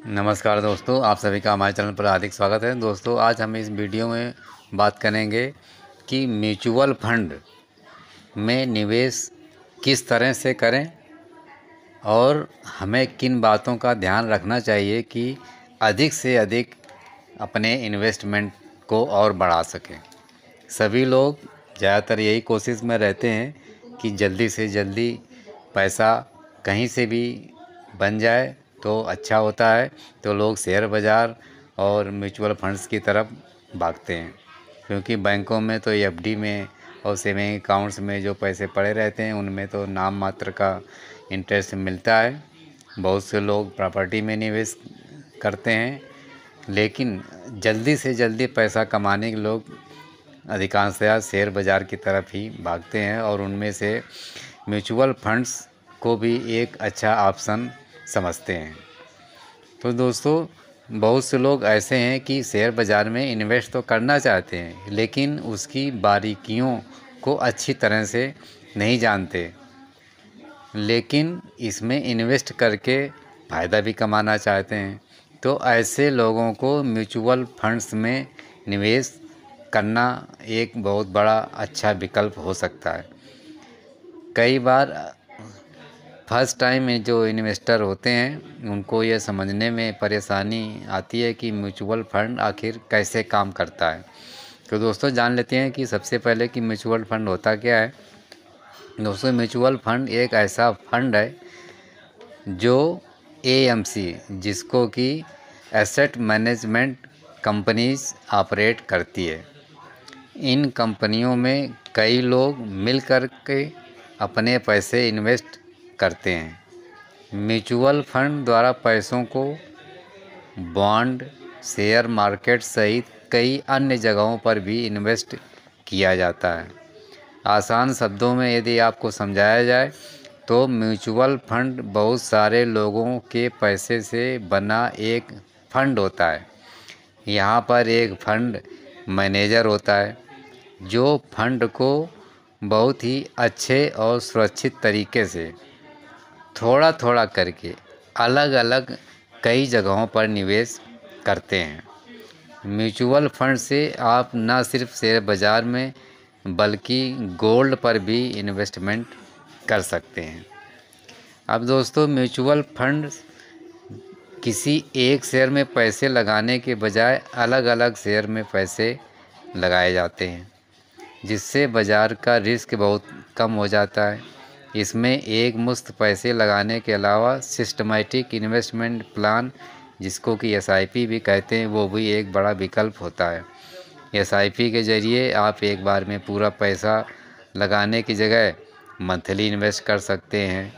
नमस्कार दोस्तों, आप सभी का हमारे चैनल पर हार्दिक स्वागत है। दोस्तों, आज हम इस वीडियो में बात करेंगे कि म्यूचुअल फंड में निवेश किस तरह से करें और हमें किन बातों का ध्यान रखना चाहिए कि अधिक से अधिक अपने इन्वेस्टमेंट को और बढ़ा सकें। सभी लोग ज़्यादातर यही कोशिश में रहते हैं कि जल्दी से जल्दी पैसा कहीं से भी बन जाए तो अच्छा होता है, तो लोग शेयर बाज़ार और म्यूचुअल फंड्स की तरफ भागते हैं, क्योंकि बैंकों में तो एफडी में और सेविंग अकाउंट्स में जो पैसे पड़े रहते हैं उनमें तो नाम मात्र का इंटरेस्ट मिलता है। बहुत से लोग प्रॉपर्टी में निवेश करते हैं, लेकिन जल्दी से जल्दी पैसा कमाने के लोग अधिकांशतः शेयर बाज़ार की तरफ ही भागते हैं और उनमें से म्यूचुअल फंड्स को भी एक अच्छा ऑप्शन समझते हैं। तो दोस्तों, बहुत से लोग ऐसे हैं कि शेयर बाज़ार में इन्वेस्ट तो करना चाहते हैं, लेकिन उसकी बारीकियों को अच्छी तरह से नहीं जानते, लेकिन इसमें इन्वेस्ट करके फ़ायदा भी कमाना चाहते हैं। तो ऐसे लोगों को म्यूचुअल फंड्स में निवेश करना एक बहुत बड़ा अच्छा विकल्प हो सकता है। कई बार फर्स्ट टाइम में जो इन्वेस्टर होते हैं उनको ये समझने में परेशानी आती है कि म्यूचुअल फंड आखिर कैसे काम करता है। तो दोस्तों, जान लेते हैं कि सबसे पहले कि म्यूचुअल फंड होता क्या है। दोस्तों, म्यूचुअल फंड एक ऐसा फंड है जो एएमसी, जिसको कि एसेट मैनेजमेंट कंपनीज ऑपरेट करती है। इन कंपनियों में कई लोग मिलकर के अपने पैसे इन्वेस्ट करते हैं। म्यूचुअल फंड द्वारा पैसों को बॉन्ड, शेयर मार्केट सहित कई अन्य जगहों पर भी इन्वेस्ट किया जाता है। आसान शब्दों में यदि आपको समझाया जाए तो म्यूचुअल फंड बहुत सारे लोगों के पैसे से बना एक फंड होता है। यहाँ पर एक फंड मैनेजर होता है जो फंड को बहुत ही अच्छे और सुरक्षित तरीके से थोड़ा थोड़ा करके अलग अलग कई जगहों पर निवेश करते हैं। म्यूचुअल फंड से आप न सिर्फ शेयर बाज़ार में बल्कि गोल्ड पर भी इन्वेस्टमेंट कर सकते हैं। अब दोस्तों, म्यूचुअल फंड किसी एक शेयर में पैसे लगाने के बजाय अलग अलग शेयर में पैसे लगाए जाते हैं, जिससे बाज़ार का रिस्क बहुत कम हो जाता है। इसमें एक मुश्त पैसे लगाने के अलावा सिस्टमैटिक इन्वेस्टमेंट प्लान, जिसको कि एसआईपी भी कहते हैं, वो भी एक बड़ा विकल्प होता है। एसआईपी के ज़रिए आप एक बार में पूरा पैसा लगाने की जगह मंथली इन्वेस्ट कर सकते हैं।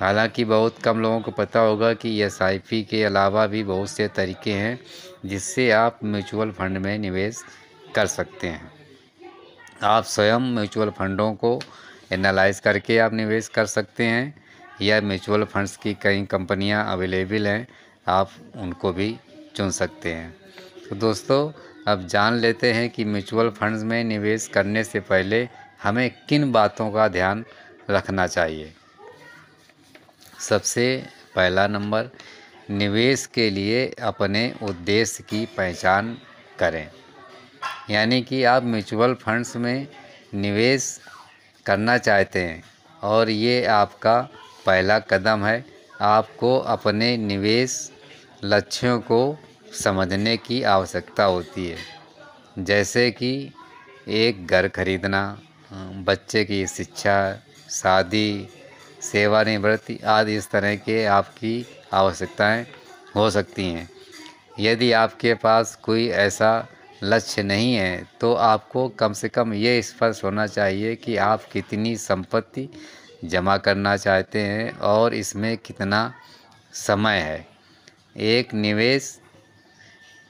हालांकि बहुत कम लोगों को पता होगा कि एसआईपी के अलावा भी बहुत से तरीके हैं जिससे आप म्यूचुअल फंड में निवेश कर सकते हैं। आप स्वयं म्यूचुअल फंडों को एनालाइज करके आप निवेश कर सकते हैं, या म्यूचुअल फंड्स की कई कंपनियां अवेलेबल हैं, आप उनको भी चुन सकते हैं। तो दोस्तों, अब जान लेते हैं कि म्यूचुअल फंड्स में निवेश करने से पहले हमें किन बातों का ध्यान रखना चाहिए। सबसे पहला नंबर, निवेश के लिए अपने उद्देश्य की पहचान करें। यानी कि आप म्यूचुअल फंड्स में निवेश करना चाहते हैं और ये आपका पहला कदम है। आपको अपने निवेश लक्ष्यों को समझने की आवश्यकता होती है, जैसे कि एक घर खरीदना, बच्चे की शिक्षा, शादी, सेवानिवृत्ति आदि इस तरह के आपकी आवश्यकताएं हो सकती हैं। यदि आपके पास कोई ऐसा लक्ष्य नहीं है तो आपको कम से कम ये स्पष्ट होना चाहिए कि आप कितनी संपत्ति जमा करना चाहते हैं और इसमें कितना समय है। एक निवेश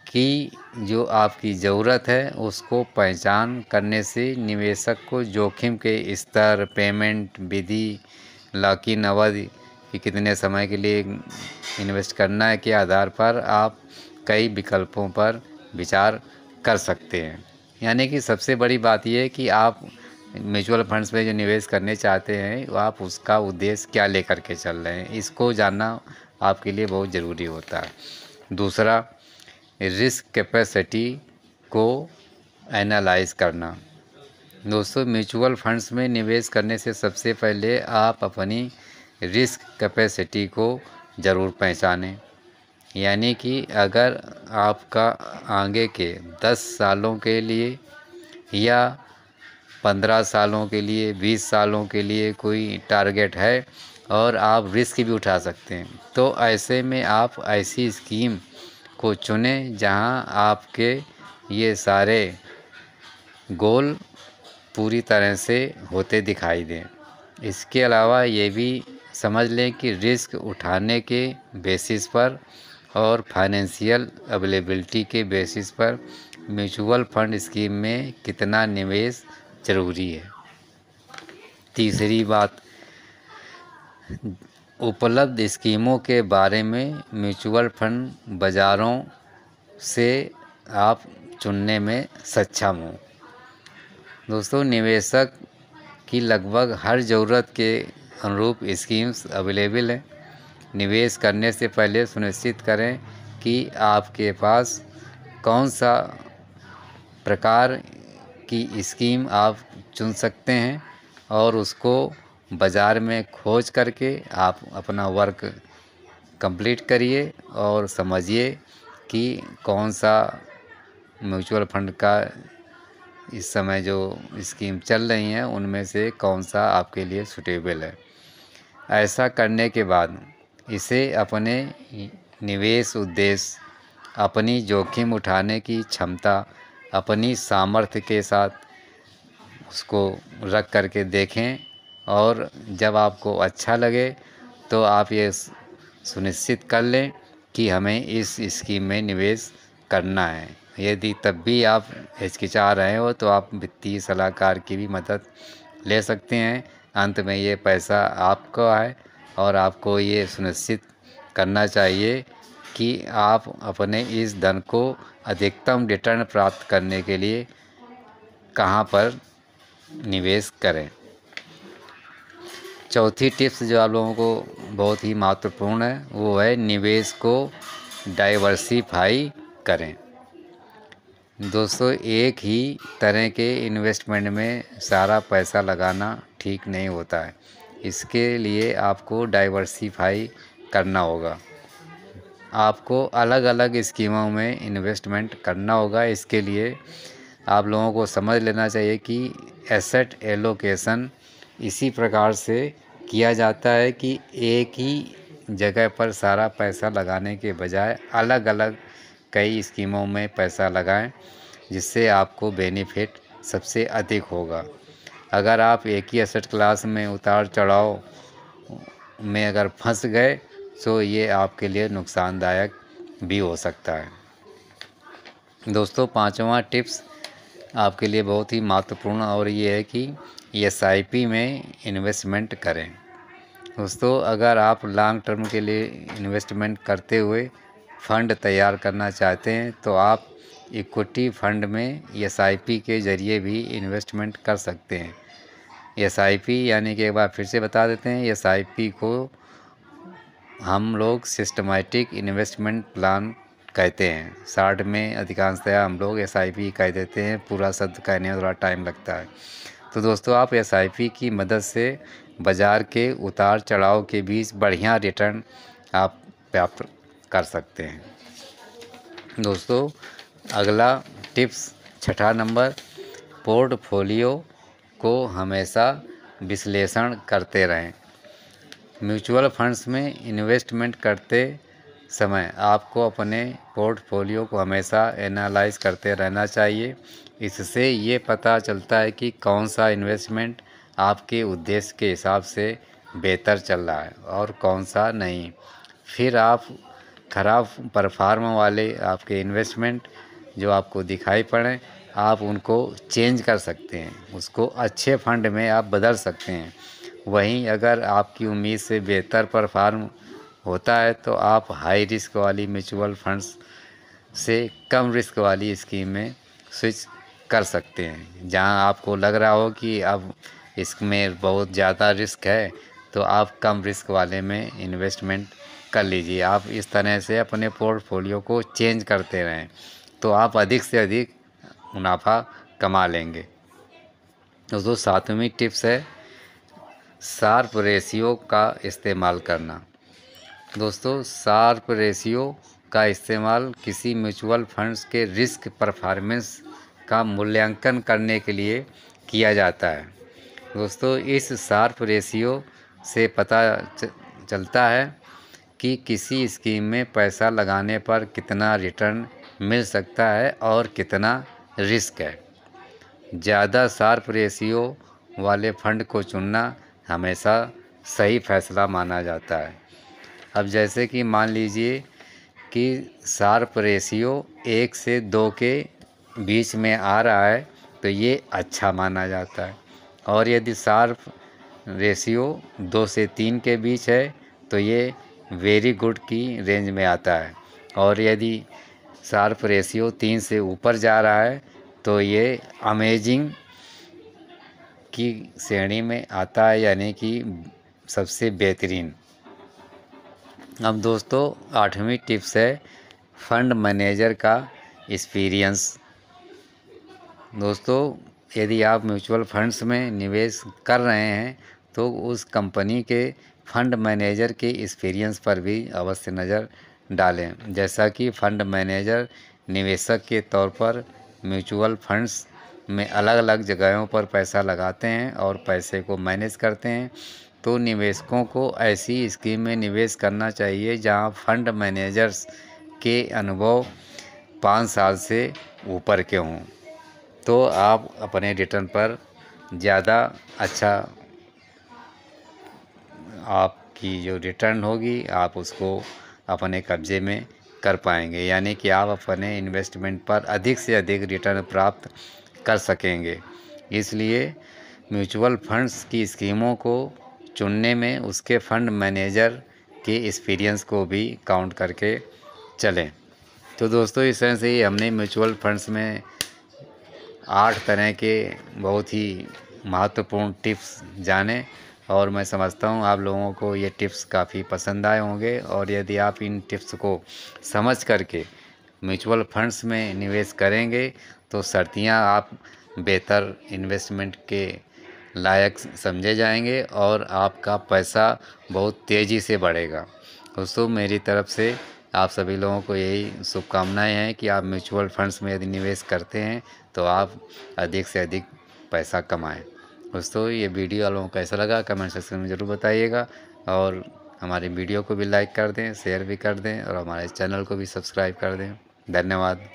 की जो आपकी ज़रूरत है उसको पहचान करने से निवेशक को जोखिम के स्तर, पेमेंट विधि, लॉक इन अवधि कि कितने समय के लिए इन्वेस्ट करना है के आधार पर आप कई विकल्पों पर विचार कर सकते हैं। यानी कि सबसे बड़ी बात यह है कि आप म्यूचुअल फंड्स में जो निवेश करने चाहते हैं वो आप उसका उद्देश्य क्या लेकर के चल रहे हैं, इसको जानना आपके लिए बहुत ज़रूरी होता है। दूसरा, रिस्क कैपेसिटी को एनालाइज करना। दोस्तों, म्यूचुअल फंड्स में निवेश करने से सबसे पहले आप अपनी रिस्क कैपेसिटी को ज़रूर पहचानें। यानी कि अगर आपका आगे के 10 सालों के लिए या 15 सालों के लिए, 20 सालों के लिए कोई टारगेट है और आप रिस्क भी उठा सकते हैं, तो ऐसे में आप ऐसी स्कीम को चुनें जहां आपके ये सारे गोल पूरी तरह से होते दिखाई दें। इसके अलावा ये भी समझ लें कि रिस्क उठाने के बेसिस पर और फाइनेंशियल अवेलेबिलिटी के बेसिस पर म्यूचुअल फंड स्कीम में कितना निवेश ज़रूरी है। तीसरी बात, उपलब्ध स्कीमों के बारे में म्यूचुअल फंड बाज़ारों से आप चुनने में सक्षम हो। दोस्तों, निवेशक की लगभग हर ज़रूरत के अनुरूप स्कीम्स अवेलेबल हैं। निवेश करने से पहले सुनिश्चित करें कि आपके पास कौन सा प्रकार की स्कीम आप चुन सकते हैं और उसको बाज़ार में खोज करके आप अपना वर्क कंप्लीट करिए और समझिए कि कौन सा म्यूचुअल फंड का इस समय जो स्कीम चल रही हैं उनमें से कौन सा आपके लिए सूटेबल है। ऐसा करने के बाद इसे अपने निवेश उद्देश्य, अपनी जोखिम उठाने की क्षमता, अपनी सामर्थ्य के साथ उसको रख करके देखें और जब आपको अच्छा लगे तो आप ये सुनिश्चित कर लें कि हमें इस स्कीम में निवेश करना है। यदि तब भी आप हिचकिचा रहे हो तो आप वित्तीय सलाहकार की भी मदद ले सकते हैं। अंत में ये पैसा आपका है और आपको ये सुनिश्चित करना चाहिए कि आप अपने इस धन को अधिकतम रिटर्न प्राप्त करने के लिए कहाँ पर निवेश करें। चौथी टिप्स जो आप लोगों को बहुत ही महत्वपूर्ण है वो है निवेश को डाइवर्सिफाई करें। दोस्तों, एक ही तरह के इन्वेस्टमेंट में सारा पैसा लगाना ठीक नहीं होता है। इसके लिए आपको डाइवर्सिफाई करना होगा। आपको अलग अलग स्कीमों में इन्वेस्टमेंट करना होगा। इसके लिए आप लोगों को समझ लेना चाहिए कि एसेट एलोकेशन इसी प्रकार से किया जाता है कि एक ही जगह पर सारा पैसा लगाने के बजाय अलग अलग कई स्कीमों में पैसा लगाएं, जिससे आपको बेनिफिट सबसे अधिक होगा। अगर आप एक ही एसेट क्लास में उतार चढ़ाव में अगर फंस गए तो ये आपके लिए नुकसानदायक भी हो सकता है। दोस्तों, पांचवा टिप्स आपके लिए बहुत ही महत्वपूर्ण और ये है कि SIP में इन्वेस्टमेंट करें। दोस्तों, अगर आप लॉन्ग टर्म के लिए इन्वेस्टमेंट करते हुए फ़ंड तैयार करना चाहते हैं तो आप इक्विटी फंड में SIP के ज़रिए भी इन्वेस्टमेंट कर सकते हैं। SIP यानी कि एक बार फिर से बता देते हैं, SIP को हम लोग सिस्टमैटिक इन्वेस्टमेंट प्लान कहते हैं। शॉर्ट में अधिकांशतः हम लोग SIP कह देते हैं, पूरा शब्द कहने में थोड़ा टाइम लगता है। तो दोस्तों, आप SIP की मदद से बाज़ार के उतार चढ़ाव के बीच बढ़िया रिटर्न आप प्राप्त कर सकते हैं। दोस्तों, अगला टिप्स, छठा नंबर, पोर्टफोलियो को हमेशा विश्लेषण करते रहें। म्यूचुअल फंड्स में इन्वेस्टमेंट करते समय आपको अपने पोर्टफोलियो को हमेशा एनालाइज करते रहना चाहिए। इससे ये पता चलता है कि कौन सा इन्वेस्टमेंट आपके उद्देश्य के हिसाब से बेहतर चल रहा है और कौन सा नहीं। फिर आप खराब परफॉर्म वाले आपके इन्वेस्टमेंट जो आपको दिखाई पड़े, आप उनको चेंज कर सकते हैं, उसको अच्छे फंड में आप बदल सकते हैं। वहीं अगर आपकी उम्मीद से बेहतर परफॉर्म होता है तो आप हाई रिस्क वाली म्यूचुअल फंड्स से कम रिस्क वाली स्कीम में स्विच कर सकते हैं। जहां आपको लग रहा हो कि अब इसमें बहुत ज़्यादा रिस्क है तो आप कम रिस्क वाले में इन्वेस्टमेंट कर लीजिए। आप इस तरह से अपने पोर्टफोलियो को चेंज करते रहें तो आप अधिक से अधिक मुनाफा कमा लेंगे। दोस्तों, सातवीं टिप्स है शार्प रेशियो का इस्तेमाल करना। दोस्तों, शार्प रेशियो का इस्तेमाल किसी म्यूचुअल फंड्स के रिस्क परफॉर्मेंस का मूल्यांकन करने के लिए किया जाता है। दोस्तों, इस शार्प रेशियो से पता चलता है कि किसी स्कीम में पैसा लगाने पर कितना रिटर्न मिल सकता है और कितना रिस्क है। ज़्यादा शार्प रेशियो वाले फंड को चुनना हमेशा सही फैसला माना जाता है। अब जैसे कि मान लीजिए कि शार्प रेशियो 1 से 2 के बीच में आ रहा है तो ये अच्छा माना जाता है, और यदि शार्प रेशियो 2 से 3 के बीच है तो ये वेरी गुड की रेंज में आता है, और यदि शार्प रेशियो 3 से ऊपर जा रहा है तो ये अमेजिंग की श्रेणी में आता है, यानी कि सबसे बेहतरीन। अब दोस्तों, 8वीं टिप्स है फंड मैनेजर का एक्सपीरियंस। दोस्तों, यदि आप म्यूचुअल फंड्स में निवेश कर रहे हैं तो उस कंपनी के फंड मैनेजर के एक्सपीरियंस पर भी अवश्य नज़र डालें। जैसा कि फंड मैनेजर निवेशक के तौर पर म्यूचुअल फंड्स में अलग अलग जगहों पर पैसा लगाते हैं और पैसे को मैनेज करते हैं, तो निवेशकों को ऐसी स्कीम में निवेश करना चाहिए जहां फंड मैनेजर्स के अनुभव 5 साल से ऊपर के हों, तो आप अपने रिटर्न पर ज़्यादा अच्छा आपकी जो रिटर्न होगी आप उसको अपने कब्ज़े में कर पाएंगे, यानी कि आप अपने इन्वेस्टमेंट पर अधिक से अधिक रिटर्न प्राप्त कर सकेंगे। इसलिए म्यूचुअल फंड्स की स्कीमों को चुनने में उसके फंड मैनेजर के एक्सपीरियंस को भी काउंट करके चलें। तो दोस्तों, इस तरह से ही हमने म्यूचुअल फंड्स में 8 तरह के बहुत ही महत्वपूर्ण टिप्स जाने, और मैं समझता हूँ आप लोगों को ये टिप्स काफ़ी पसंद आए होंगे, और यदि आप इन टिप्स को समझ करके म्यूचुअल फंड्स में निवेश करेंगे तो सर्तियाँ आप बेहतर इन्वेस्टमेंट के लायक समझे जाएंगे और आपका पैसा बहुत तेज़ी से बढ़ेगा। दोस्तों, मेरी तरफ से आप सभी लोगों को यही शुभकामनाएं हैं कि आप म्यूचुअल फंड्स में यदि निवेश करते हैं तो आप अधिक से अधिक पैसा कमाएं। दोस्तों, ये वीडियो आप लोगों को कैसा लगा कमेंट सेक्शन में ज़रूर बताइएगा, और हमारी वीडियो को भी लाइक कर दें, शेयर भी कर दें, और हमारे चैनल को भी सब्सक्राइब कर दें। धन्यवाद।